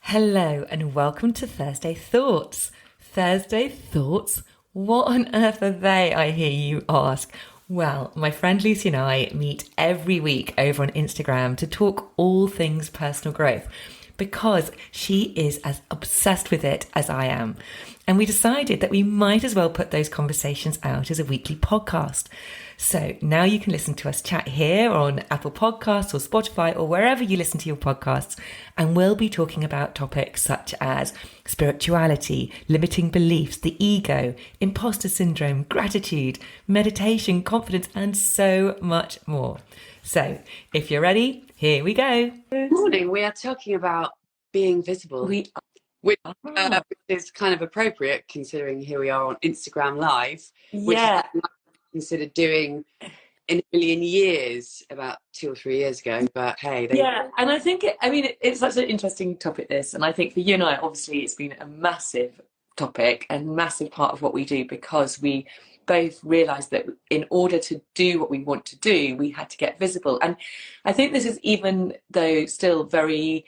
Hello and welcome to Thursday Thoughts. Thursday Thoughts? What on earth are they, I hear you ask? Well, my friend Lucy and I meet every week over on Instagram to talk all things personal growth because she is as obsessed with it as I am. And we decided that we might as well put those conversations out as a weekly podcast. So now you can listen to us chat here on Apple Podcasts or Spotify or wherever you listen to your podcasts. And we'll be talking about topics such as spirituality, limiting beliefs, the ego, imposter syndrome, gratitude, meditation, confidence, and so much more. So if you're ready, here we go. Good morning. We are talking about being visible, which is kind of appropriate considering here we are on Instagram Live, which is considered doing in a million years about 2 or 3 years ago. But hey, and I think it's such an interesting topic, this, and I think for you and I, obviously, it's been a massive topic and massive part of what we do because we both realised that in order to do what we want to do, we had to get visible. And I think this is, even though still very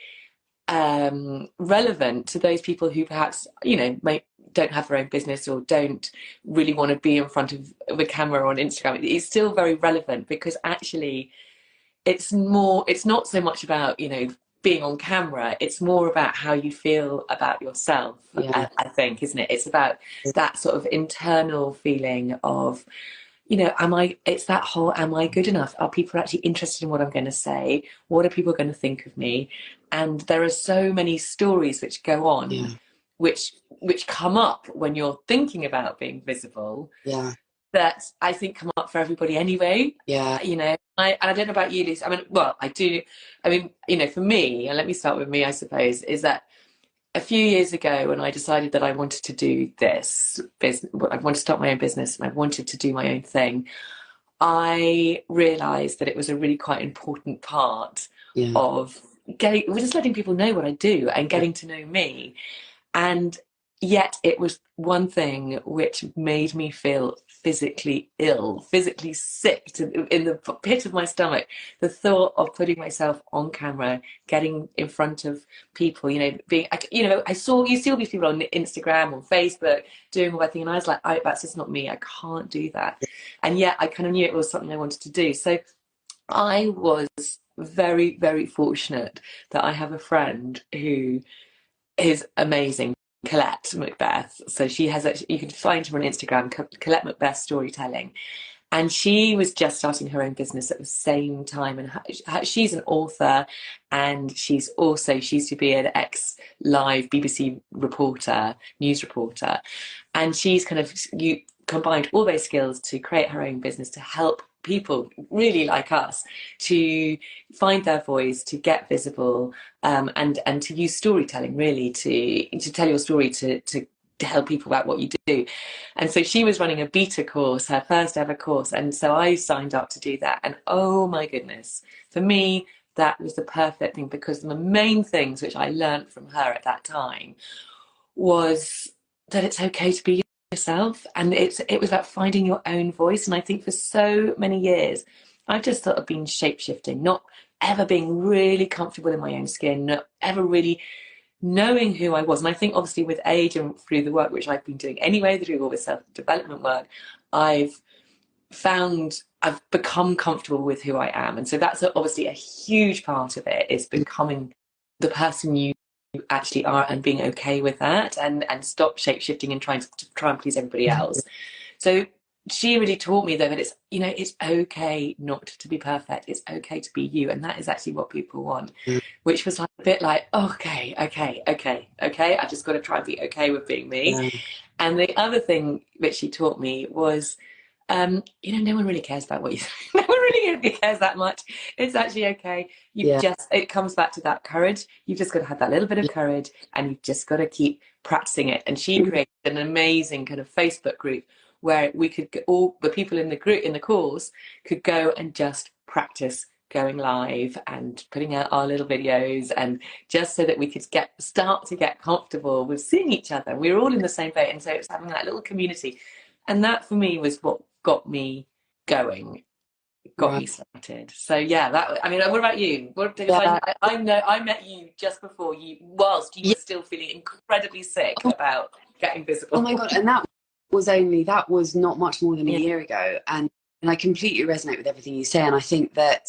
relevant to those people who perhaps don't have their own business or don't really want to be in front of the camera on Instagram. It's still very relevant because actually it's not so much about being on camera, it's more about how you feel about yourself. I think, isn't it? It's about that sort of internal feeling of it's that whole, am I good enough? Are people actually interested in what I'm going to say? What are people going to think of me? And there are so many stories which go on, which come up when you're thinking about being visible, that I think come up for everybody anyway. I don't know about you, Lucy. I do. For me, and let me start with me, I suppose, is that a few years ago when I decided that I wanted to do this business, I wanted to start my own business and I wanted to do my own thing, I realised that it was a really quite important part of just letting people know what I do and getting to know me. And yet it was one thing which made me feel physically ill, physically sick in the pit of my stomach. The thought of putting myself on camera, getting in front of people, you see all these people on Instagram, on Facebook, doing all that thing, and I was like, that's just not me. I can't do that. And yet I kind of knew it was something I wanted to do. So I was very, very fortunate that I have a friend who is amazing, Colette Macbeth. So she has you can find her on Instagram, Colette Macbeth Storytelling, and she was just starting her own business at the same time. And she's an author, and she used to be an ex-live BBC reporter, news reporter, and she's kind of combined all those skills to create her own business to help people really like us to find their voice, to get visible, and to use storytelling really to tell your story, to help people about what you do. And so she was running a beta course, her first ever course, and so I signed up to do that. And oh my goodness, for me that was the perfect thing, because the main things which I learned from her at that time was that it's okay to be yourself, and it was about finding your own voice. And I think for so many years I've just sort of been shape-shifting, not ever being really comfortable in my own skin, not ever really knowing who I was. And I think obviously with age and through the work which I've been doing anyway, through all this self-development work, I've become comfortable with who I am. And so that's obviously a huge part of it, is becoming the person you actually are and being okay with that, and stop shape-shifting and trying and please everybody else. So she really taught me that it's okay not to be perfect, it's okay to be you, and that is actually what people want. Which was like a bit like, okay, I just got to try and be okay with being me. And the other thing that she taught me was no one really cares about what you say. No one really cares that much. It's actually okay. It comes back to that courage. You've just got to have that little bit of courage, and you've just got to keep practicing it. And she created an amazing kind of Facebook group where we could all the people in the group, in the course, could go and just practice going live and putting out our little videos, and just so that we could start to get comfortable with seeing each other. We were all in the same boat, and so it was having that little community. And that for me was what got me going. got me started. So yeah, that, I mean, what about you? I know I met you just before whilst you were still feeling incredibly sick about getting visible. Oh my God. And that was not much more than a year ago. And I completely resonate with everything you say. And I think that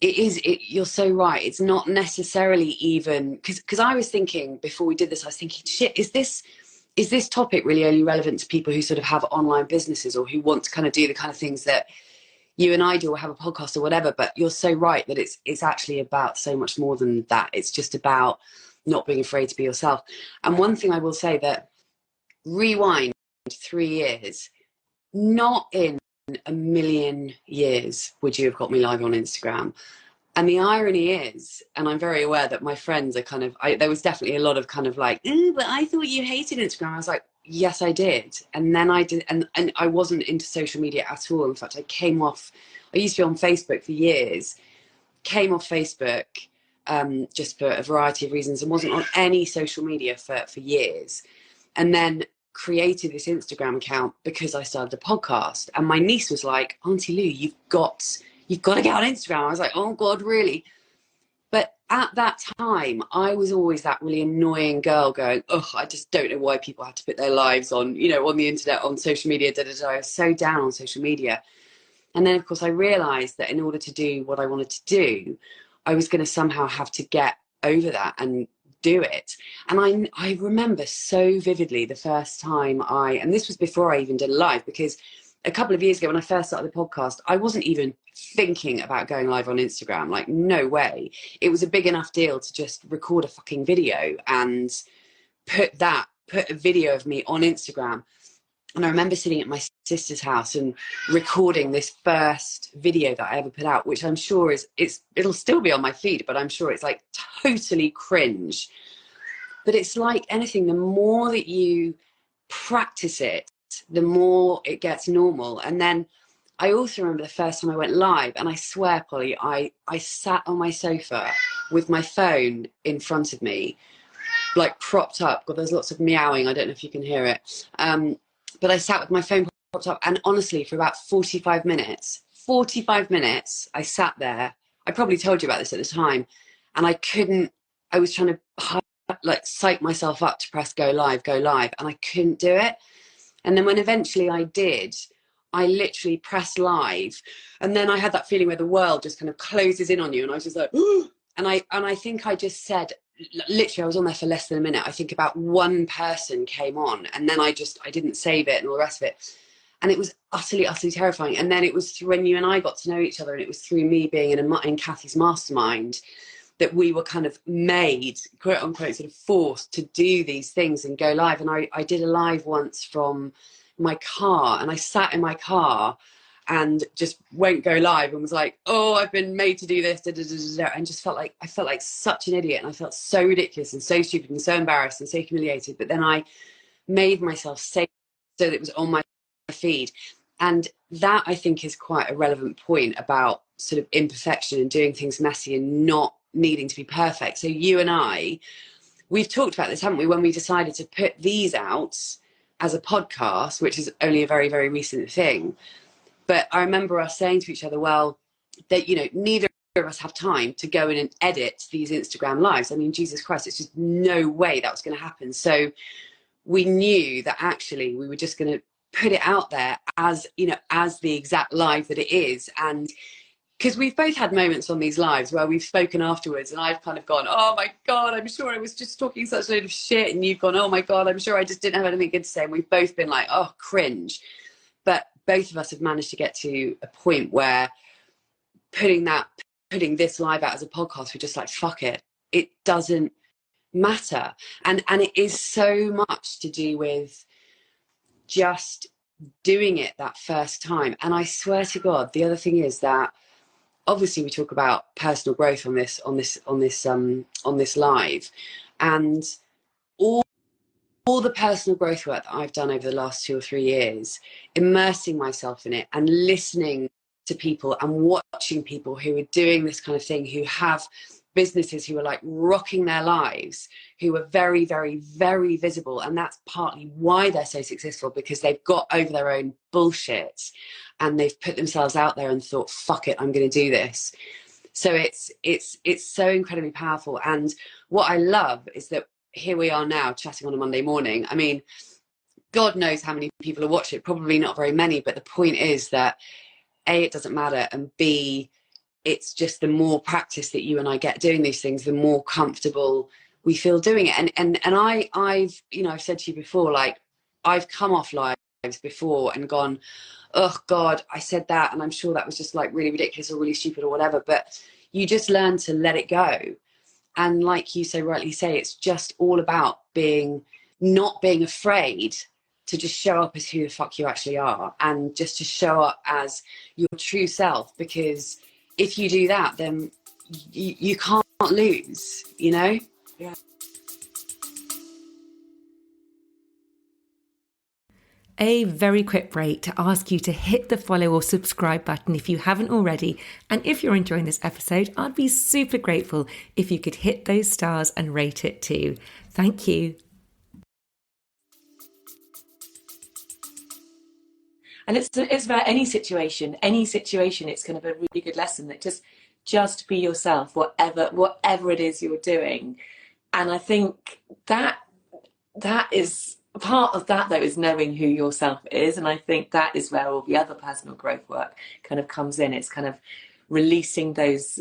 you're so right. It's not necessarily even, because I was thinking before we did this, I was thinking, shit, is this topic really only relevant to people who sort of have online businesses or who want to kind of do the kind of things that you and I do, or have a podcast or whatever? But you're so right that it's actually about so much more than that. It's just about not being afraid to be yourself. And one thing I will say, that rewind 3 years, not in a million years would you have got me live on Instagram. And the irony is, and I'm very aware that my friends are kind of, there was definitely a lot of kind of like, but I thought you hated Instagram. I was like, yes, I did. And then I did, and I wasn't into social media at all. In fact, I used to be on Facebook for years, came off Facebook just for a variety of reasons, and wasn't on any social media for years. And then created this Instagram account because I started a podcast. And my niece was like, Auntie Lou, you've got to get on Instagram. I was like, oh God, really? But at that time, I was always that really annoying girl going, oh, I just don't know why people have to put their lives on, on the internet, on social media, I was so down on social media. And then, of course, I realized that in order to do what I wanted to do, I was going to somehow have to get over that and do it. And I remember so vividly the first time and this was before I even did a live, because a couple of years ago when I first started the podcast, I wasn't even thinking about going live on Instagram. Like, no way. It was a big enough deal to just record a fucking video and put a video of me on Instagram. And I remember sitting at my sister's house and recording this first video that I ever put out, which I'm sure it'll still be on my feed, but I'm sure it's like totally cringe. But it's like anything, the more that you practice it, the more it gets normal. And then I also remember the first time I went live, and I swear, Polly, I sat on my sofa with my phone in front of me, like propped up. God, there's lots of meowing. I don't know if you can hear it. But I sat with my phone propped up, and honestly, for about 45 minutes, I sat there. I probably told you about this at the time, and I was trying to psych myself up to press go live, and I couldn't do it. And then when eventually I did, I literally pressed live, and then I had that feeling where the world just kind of closes in on you, and I was just like, and I think I just said, literally, I was on there for less than a minute. I think about one person came on, and then I didn't save it and all the rest of it. And it was utterly, utterly terrifying. And then it was when you and I got to know each other, and it was through me being in Kathy's mastermind, that we were kind of made, quote unquote, sort of forced to do these things and go live. And I did a live once from my car, and I sat in my car and just won't go live and was like, oh, I've been made to do this, and just I felt like such an idiot, and I felt so ridiculous and so stupid and so embarrassed and so humiliated. But then I made myself say so that it was on my feed. And that, I think, is quite a relevant point about sort of imperfection and doing things messy and not needing to be perfect. So you and we've talked about this, haven't we, when we decided to put these out as a podcast, which is only a very, very recent thing. But I remember us saying to each other, well, that, neither of us have time to go in and edit these Instagram lives. I mean, Jesus Christ, it's just no way that was going to happen. So we knew that actually we were just going to put it out there as the exact live that it is. And because we've both had moments on these lives where we've spoken afterwards, and I've kind of gone, oh my God, I'm sure I was just talking such a load of shit. And you've gone, oh my God, I'm sure I just didn't have anything good to say. And we've both been like, oh, cringe. But both of us have managed to get to a point where putting this live out as a podcast, we're just like, fuck it. It doesn't matter. And it is so much to do with just doing it that first time. And I swear to God, the other thing is that obviously we talk about personal growth on this live, and all the personal growth work that I've done over the last 2 or 3 years, immersing myself in it and listening to people and watching people who are doing this kind of thing, who have businesses, who are like rocking their lives, who are very, very, very visible. And that's partly why they're so successful, because they've got over their own bullshit and they've put themselves out there and thought, fuck it, I'm going to do this. So it's so incredibly powerful. And what I love is that here we are now chatting on a Monday morning. I mean, God knows how many people are watching it, probably not very many, but the point is that A, it doesn't matter, and B, it's just the more practice that you and I get doing these things, the more comfortable we feel doing it. And I've, you know, I've said to you before, like, I've come off lives before and gone, oh God, I said that, and I'm sure that was just like really ridiculous or really stupid or whatever. But you just learn to let it go. And like you so rightly say, it's just all about not being afraid to just show up as who the fuck you actually are, and just to show up as your true self. Because if you do that, then you can't lose, you know? Yeah. A very quick break to ask you to hit the follow or subscribe button if you haven't already. And if you're enjoying this episode, I'd be super grateful if you could hit those stars and rate it too. Thank you. And it's about any situation, it's kind of a really good lesson that just be yourself, whatever it is you're doing. And I think that is part of that, though, is knowing who yourself is. And I think that is where all the other personal growth work kind of comes in. It's kind of releasing those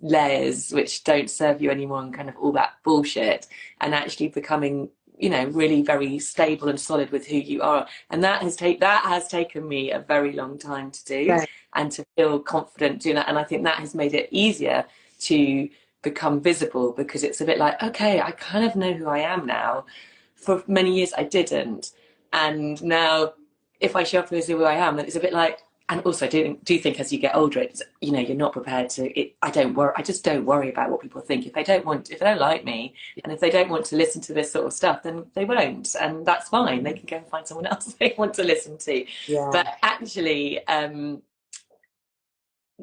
layers which don't serve you anymore, and kind of all that bullshit, and actually becoming, you know, really very stable and solid with who you are. And that has taken me a very long time to do, Right. and to feel confident doing that. And I think that has made it easier to become visible, because it's a bit like, okay, I kind of know who I am now. For many years I didn't, and now if I show up as who I am, then it's a bit like. And also, I do think as you get older, it's, you know, you're not prepared to. I just don't worry about what people think. If they don't like me, and if they don't want to listen to this sort of stuff, then they won't, and that's fine. They can go and find someone else they want to listen to. Yeah. But actually,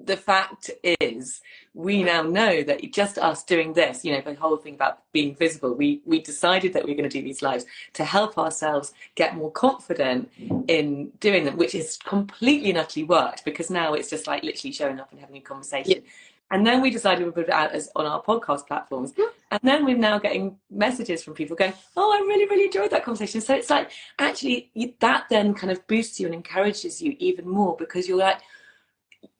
the fact is, we now know that just us doing this, you know, the whole thing about being visible, we decided that we were going to do these lives to help ourselves get more confident in doing them, which is completely and utterly worked, because now it's just like literally showing up and having a conversation. Yeah. And then we decided we'd put it out as on our podcast platforms. And then we're now getting messages from people going, oh, I really, really enjoyed that conversation. So it's like, actually, that then kind of boosts you and encourages you even more, because you're like,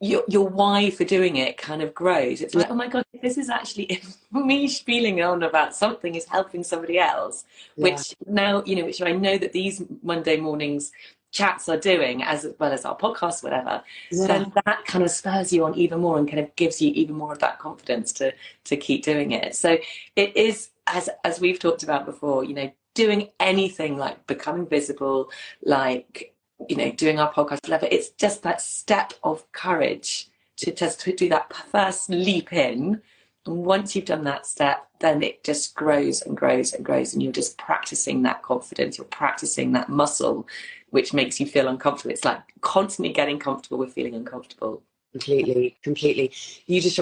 your why for doing it kind of grows. It's like, oh my God, this is actually me feeling on about something is helping somebody else, which now, you know, which I know that these Monday mornings chats are doing, as well as our podcast, whatever, then that kind of spurs you on even more, and kind of gives you even more of that confidence to keep doing it. So it is, as we've talked about before, you know, doing anything like becoming visible, like, you know, doing our podcast, whatever, it's just that step of courage to do that first leap in. And once you've done that step, then it just grows and grows and grows, and you're just practicing that confidence, you're practicing that muscle, which makes you feel uncomfortable. It's like constantly getting comfortable with feeling uncomfortable. Completely.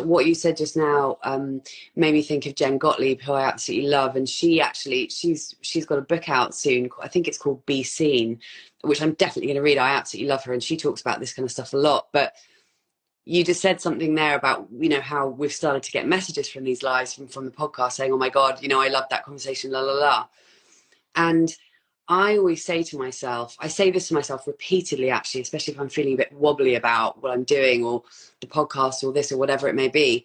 What you said just now made me think of Jen Gottlieb, who I absolutely love, and she's got a book out soon. I think it's called Be Seen, which I'm definitely going to read. I absolutely love her, and she talks about this kind of stuff a lot. But you just said something there about, you know, how we've started to get messages from these lives from the podcast saying, oh my God, you know, I love that conversation, la la la. And I always say to myself, I say this to myself repeatedly, actually, especially if I'm feeling a bit wobbly about what I'm doing, or the podcast, or this, or whatever it may be.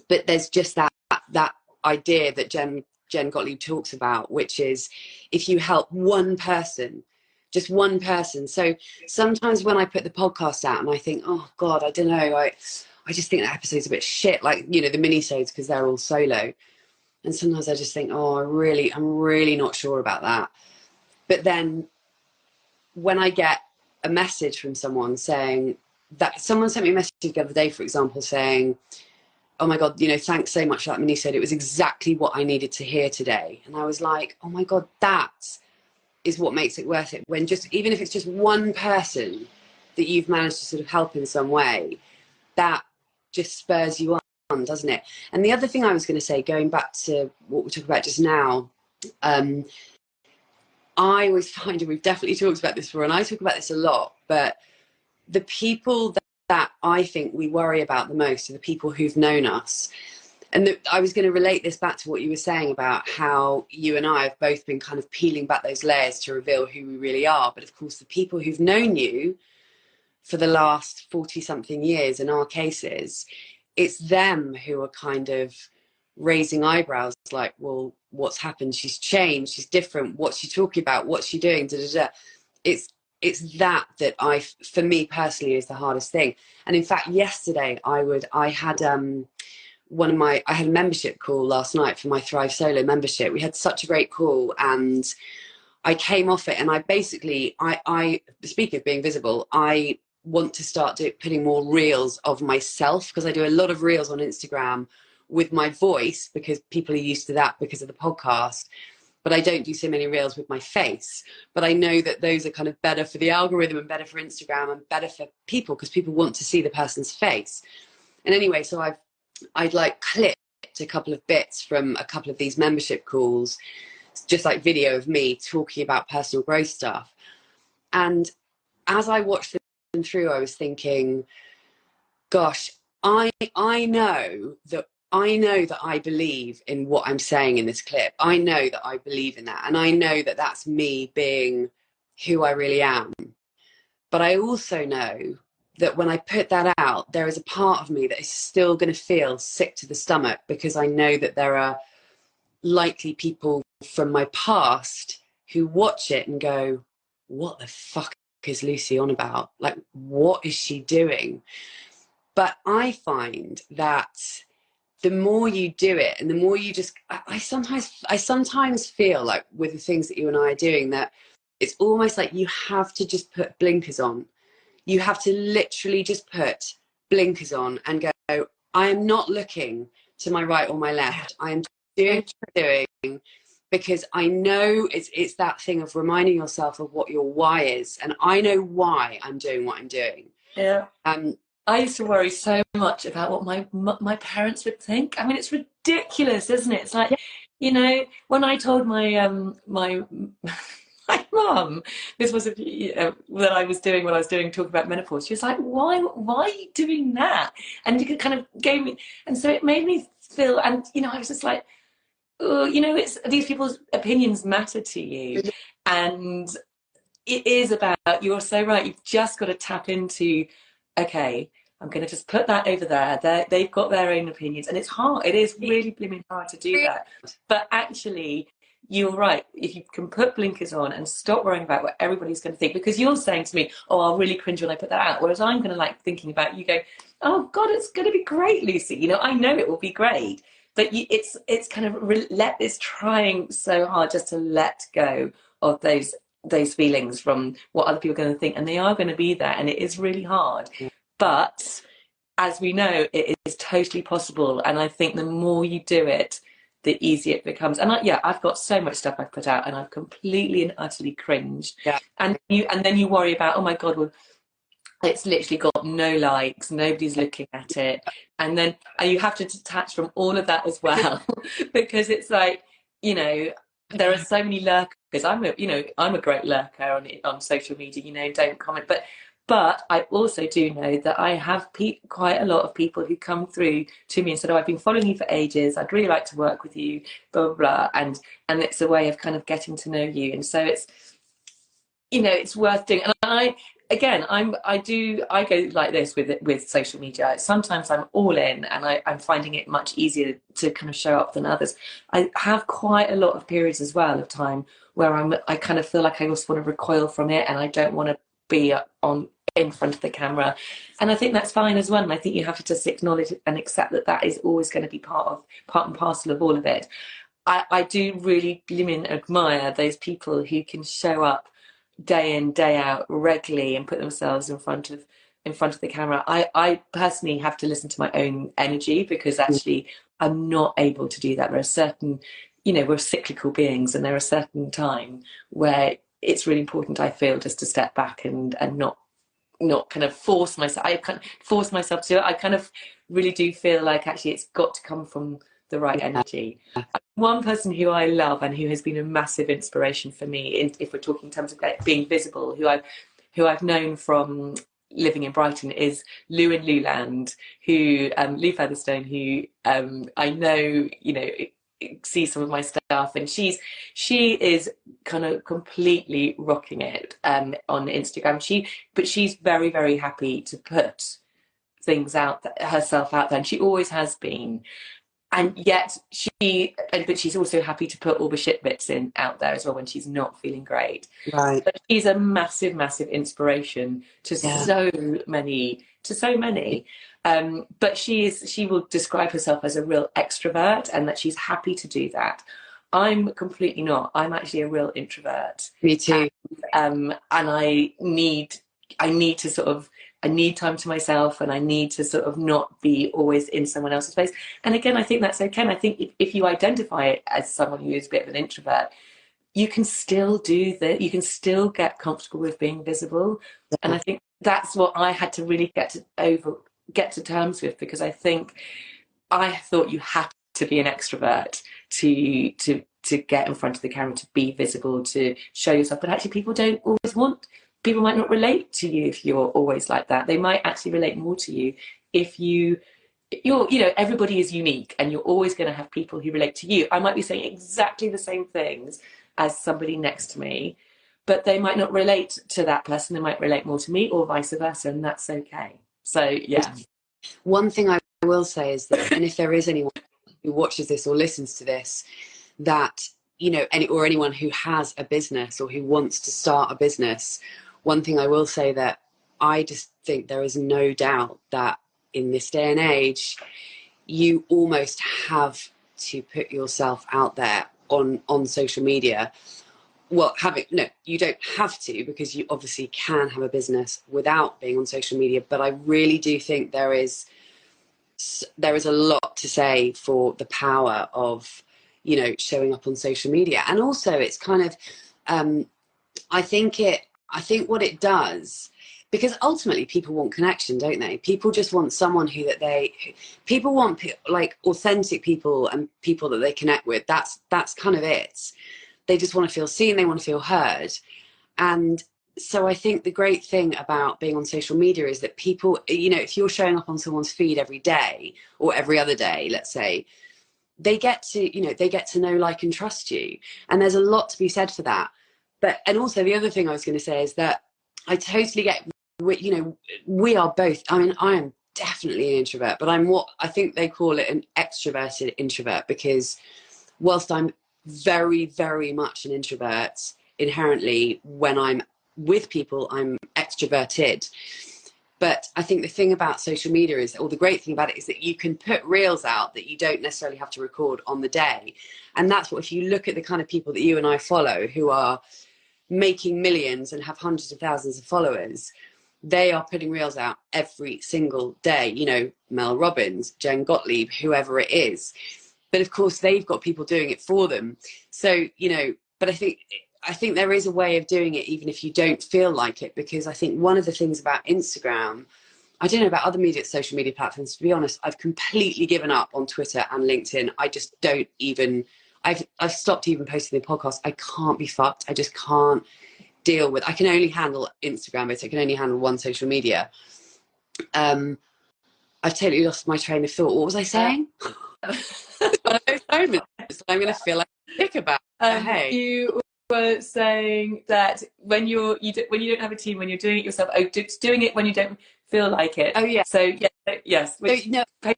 But there's just that idea that Jen Gottlieb talks about, which is, if you help one person, just one person. So sometimes when I put the podcast out and I think, oh God, I don't know, I just think that episode's a bit shit, like, you know, the mini-sodes, because they're all solo. And sometimes I just think, oh, I'm really not sure about that. But then when I get a message from someone saying that, someone sent me a message the other day, for example, saying, oh my God, you know, thanks so much for that mini-sode. It was exactly what I needed to hear today. And I was like, oh my God, that is what makes it worth it. When even if it's just one person that you've managed to sort of help in some way, that just spurs you on, doesn't it? And the other thing I was going to say, going back to what we talked about just now, I always find, and we've definitely talked about this before, and I talk about this a lot, but the people that I think we worry about the most are the people who've known us. And I was going to relate this back to what you were saying about how you and I have both been kind of peeling back those layers to reveal who we really are. But of course, the people who've known you for the last 40 something years, in our cases, it's them who are kind of raising eyebrows like, well, what's happened? She's changed. She's different. What's she talking about? What's she doing? Da, da, da. It's that for me personally, is the hardest thing. And in fact, yesterday I had a membership call last night for my Thrive Solo membership. We had such a great call, and I came off it, and I speaking of being visible, I want to start putting more reels of myself, because I do a lot of reels on Instagram with my voice, because people are used to that because of the podcast. But I don't do so many reels with my face. But I know that those are kind of better for the algorithm and better for Instagram and better for people, because people want to see the person's face. And anyway, so I'd like clipped a couple of bits from a couple of these membership calls, just like video of me talking about personal growth stuff. And as I watched them through, I was thinking, gosh, I know that I believe in what I'm saying in this clip. I know that I believe in that. And I know that that's me being who I really am. But I also know that when I put that out, there is a part of me that is still going to feel sick to the stomach, because I know that there are likely people from my past who watch it and go, what the fuck is Lucy on about? Like, what is she doing? But I find that the more you do it, and the more you just, I sometimes feel like with the things that you and I are doing, that it's almost like you have to just put blinkers on. You have to literally just put blinkers on and go, I am not looking to my right or my left. I am doing what I'm doing, because I know it's that thing of reminding yourself of what your why is. And I know why I'm doing what I'm doing. Yeah. I used to worry so much about what my parents would think. I mean, it's ridiculous, isn't it? It's like, you know, when I told my my mum this was that I was doing when I was talking about menopause, she was like, why are you doing that? And you kind of gave me, and so it made me feel, and you know, I was just like, oh, you know, it's these people's opinions matter to you, and it is about, you're so right, you've just got to tap into, okay, I'm going to just put that over there. They've got their own opinions, and it's hard. It is really blooming hard to do that. But actually, you're right. If you can put blinkers on and stop worrying about what everybody's going to think, because you're saying to me, oh, I'll really cringe when I put that out. Whereas I'm going to like thinking about you, go, oh God, it's going to be great, Lucy. You know, I know it will be great. But it's kind of it's trying so hard just to let go of those feelings from what other people are going to think, and they are going to be there, and it is really hard. But as we know, it is totally possible, and I think the more you do it, the easier it becomes. And I've got so much stuff I've put out, and I've completely and utterly cringed. Yeah. And then you worry about, oh my God, well, it's literally got no likes, nobody's looking at it, and then you have to detach from all of that as well, because it's like, you know, there are so many lurkers. I'm a great lurker on social media. You know, don't comment, but I also do know that I have quite a lot of people who come through to me and said, oh, I've been following you for ages. I'd really like to work with you, blah, blah, blah. And it's a way of kind of getting to know you. And so it's, you know, it's worth doing. And I go like this with social media. Sometimes I'm all in, and I'm finding it much easier to kind of show up than others. I have quite a lot of periods as well of time where I kind of feel like I also want to recoil from it, and I don't want to be in front of the camera, and I think that's fine as well. And I think you have to just acknowledge and accept that is always going to be part and parcel of all of it. I do really admire those people who can show up day in, day out regularly and put themselves in front of the camera. I personally have to listen to my own energy, because actually I'm not able to do that. There are certain, you know, we're cyclical beings, and there are certain time where it's really important, I feel, just to step back and not kind of force myself. I can't force myself to do it. I kind of really do feel like actually it's got to come from the right energy. One person who I love and who has been a massive inspiration for me, if we're talking in terms of being visible, who I've known from living in Brighton is Lou in Luland, who Lou Featherstone, who I know, you know, see some of my stuff, and she is kind of completely rocking it on Instagram. But she's very, very happy to put things herself out there, and she always has been. And yet but she's also happy to put all the shit bits out there as well when she's not feeling great. Right. But she's a massive, massive inspiration to so many. But she will describe herself as a real extrovert, and that she's happy to do that. I'm completely not. I'm actually a real introvert. Me too. And I need to sort of, I need time to myself, and I need to sort of not be always in someone else's face. And again, I think that's okay. And I think if you identify it as someone who is a bit of an introvert, you can still do that. You can still get comfortable with being visible. Yeah. And I think that's what I had to really get to terms with, because I think I thought you had to be an extrovert to get in front of the camera, to be visible, to show yourself. But actually, people don't always people might not relate to you if you're always like that. They might actually relate more to you if you're, you know, everybody is unique, and you're always going to have people who relate to you. I might be saying exactly the same things as somebody next to me, but they might not relate to that person. They might relate more to me, or vice versa, and that's okay. So, yeah. One thing I will say is that, and if there is anyone who watches this or listens to this, that, you know, anyone who has a business or who wants to start a business, one thing I will say that I just think there is no doubt that in this day and age, you almost have to put yourself out there on social media. Well, you don't have to, because you obviously can have a business without being on social media. But I really do think there is a lot to say for the power of, you know, showing up on social media. And also it's kind of, I think what it does, because ultimately people want connection, don't they? People just want someone people want like authentic people and people that they connect with. That's kind of it. They just want to feel seen. They want to feel heard. And so I think the great thing about being on social media is that people, you know, if you're showing up on someone's feed every day or every other day, let's say, they get to know, like, and trust you. And there's a lot to be said for that. And also the other thing I was going to say is that I totally get, you know, we are both, I mean, I am definitely an introvert, but I'm what I think they call it an extroverted introvert, because whilst I'm very, very much an introvert inherently, when I'm with people, I'm extroverted. But I think the thing about social media is, or the great thing about it, is that you can put reels out that you don't necessarily have to record on the day. And that's what, if you look at the kind of people that you and I follow who are making millions and have hundreds of thousands of followers, they are putting reels out every single day. You know, Mel Robbins, Jen Gottlieb, whoever it is. But of course, they've got people doing it for them. So, you know, but I think there is a way of doing it, even if you don't feel like it, because I think one of the things about Instagram, I don't know about other social media platforms, to be honest, I've completely given up on Twitter and LinkedIn. I just don't even, I've stopped even posting the podcast. I can't be fucked. I just can't deal with, I can only handle Instagram, but I can only handle one social media. I've totally lost my train of thought. What was I saying? I'm going to feel like a dick about hey. You were saying that when you don't have a team, when you're doing it yourself, doing it when you don't feel like it. Oh yeah. So yes. I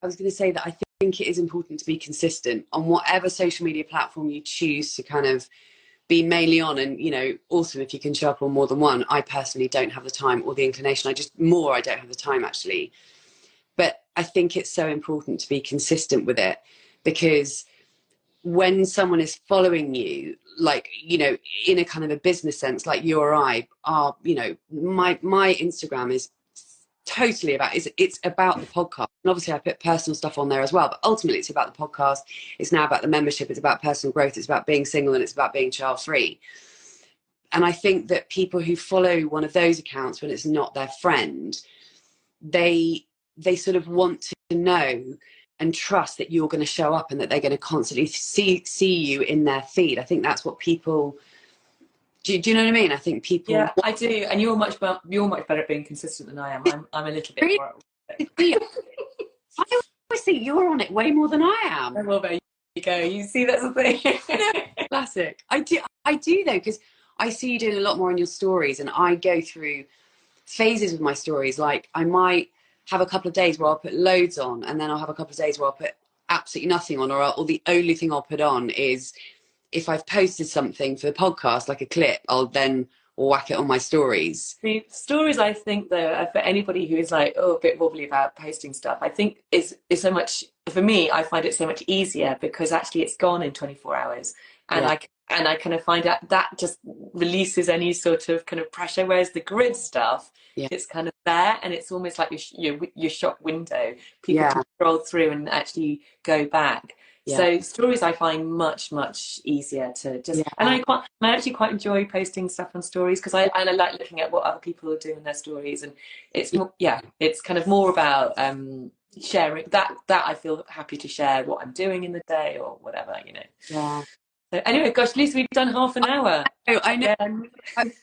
was going to say that I think it is important to be consistent on whatever social media platform you choose to kind of be mainly on. And, you know, also if you can show up on more than one. I personally don't have the time or the inclination. I don't have the time, actually. But I think it's so important to be consistent with it, because when someone is following you, like, you know, in a kind of a business sense, like you or I are, you know, my Instagram is totally it's about the podcast. And obviously I put personal stuff on there as well, but ultimately it's about the podcast. It's now about the membership. It's about personal growth. It's about being single, and it's about being child free. And I think that people who follow one of those accounts when it's not their friend, they sort of want to know and trust that you're going to show up and that they're going to constantly see you in their feed. I think that's what people Do you know what I mean? I think people. Yeah, I do, and you're much better at being consistent than I am. I'm a little bit Really? more. I always think you're on it way more than I am. Well, there you go. You see, that's the thing. Classic. I do though, because I see you doing a lot more in your stories, and I go through phases with my stories. Like I might have a couple of days where I'll put loads on, and then I'll have a couple of days where I'll put absolutely nothing on, or the only thing I'll put on is if I've posted something for the podcast, like a clip, I'll then whack it on my stories. The stories, I think, though, for anybody who is like, a bit wobbly about posting stuff, I think is so much, for me, I find it so much easier because actually it's gone in 24 hours. And I kind of find out that just releases any sort of kind of pressure, whereas the grid stuff, it's kind of there, and it's almost like your shop window. People can scroll through and actually go back. Yeah. So stories I find much easier to just, and I actually quite enjoy posting stuff on stories because I like looking at what other people are doing in their stories, and it's more, it's kind of more about sharing that I feel happy to share what I'm doing in the day or whatever, you know. Yeah. So anyway, gosh, Lisa, we've done half an hour. I know.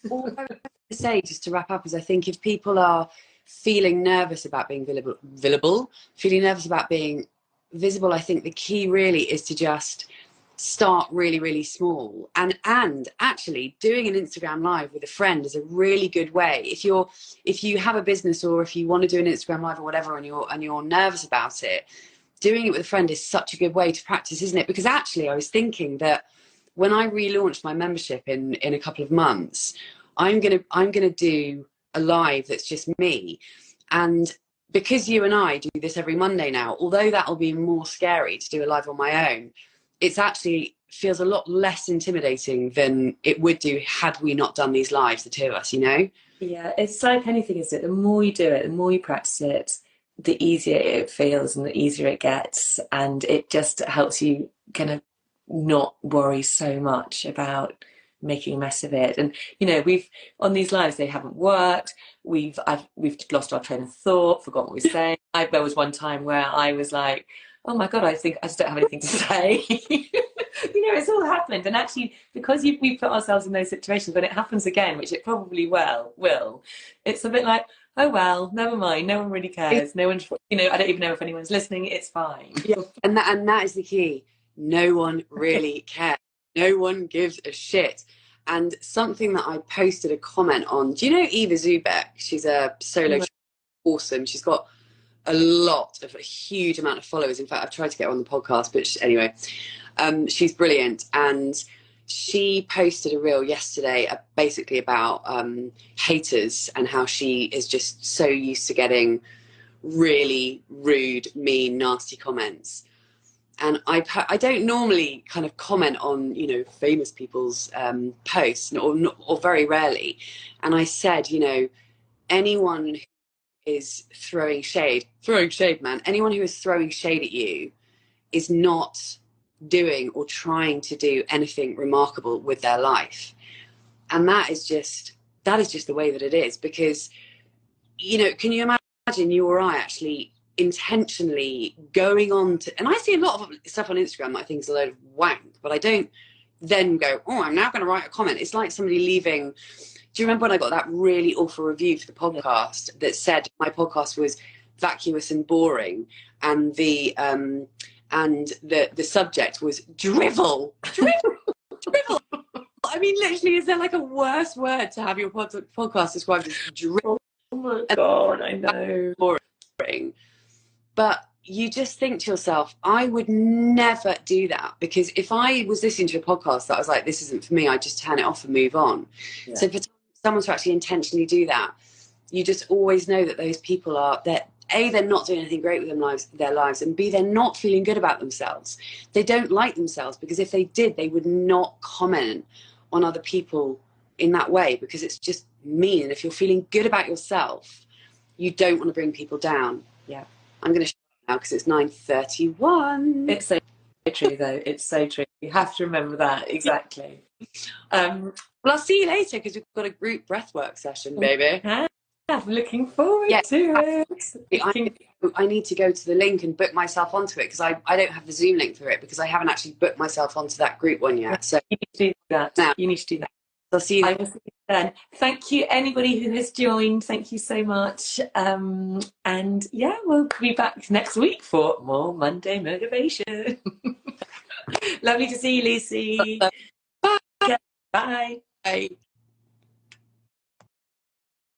All I would say, just to wrap up, is I think if people are feeling nervous about being feeling nervous about being visible, I think the key really is to just start really small, and actually doing an Instagram live with a friend is a really good way. If you have a business, or if you want to do an Instagram live or whatever, and you're nervous about it, doing it with a friend is such a good way to practice, isn't it? Because actually I was thinking that when I relaunch my membership in a couple of months, I'm gonna do a live that's just me. And because you and I do this every Monday now, although that'll be more scary to do a live on my own, it's actually feels a lot less intimidating than it would do had we not done these lives, the two of us, you know? Yeah, it's like anything, isn't it? The more you do it, the more you practice it, the easier it feels and the easier it gets. And it just helps you kind of not worry so much about making a mess of it. And you know, we've on these lives, they haven't worked, we've lost our train of thought, forgotten what we were saying. There was one time where I was like, oh my god, I think I just don't have anything to say. You know, it's all happened. And actually, because we put ourselves in those situations, when it happens again, which it probably will, it's a bit like, oh well, never mind, no one really cares, no one, you know, I don't even know if anyone's listening, it's fine. Yeah. And that is the key. No one really cares. No one gives a shit. And something that I posted a comment on, do you know Eva Zubek? She's a solo, awesome. She's got a huge amount of followers. In fact, I've tried to get her on the podcast, but anyway, she's brilliant. And she posted a reel yesterday basically about haters, and how she is just so used to getting really rude, mean, nasty comments. And I don't normally kind of comment on, you know, famous people's posts, or very rarely. And I said, you know, anyone who is throwing shade, man, anyone who is throwing shade at you is not doing or trying to do anything remarkable with their life. And that is just the way that it is. Because, you know, can you imagine you or I actually intentionally going on to, and I see a lot of stuff on Instagram that I think is a load of wank, but I don't then go, oh, I'm now going to write a comment. It's like somebody leaving. Do you remember when I got that really awful review for the podcast that said my podcast was vacuous and boring, and the subject was drivel. I mean, literally, is there like a worse word to have your podcast described as drivel? Oh my god, I know. Boring. But you just think to yourself, I would never do that, because if I was listening to a podcast that I was like, this isn't for me, I'd just turn it off and move on. Yeah. So for someone to actually intentionally do that, you just always know that those people are, that A, they're not doing anything great with their lives, and B, they're not feeling good about themselves. They don't like themselves, because if they did, they would not comment on other people in that way, because it's just mean. And if you're feeling good about yourself, you don't want to bring people down. Yeah. I'm going to shut up now because it's 9:31. It's so true, though. It's so true. You have to remember that. Exactly. Well, I'll see you later, because we've got a group breathwork session, baby. I'm looking forward to it. I need to go to the link and book myself onto it, because I don't have the Zoom link for it, because I haven't actually booked myself onto that group one yet. So you need to do that. Now, you need to do that. I'll see you I then. will see you then. Thank you, anybody who has joined. Thank you so much. And yeah, we'll be back next week for more Monday Motivation. Lovely to see you, Lucy. Bye. Bye. Bye.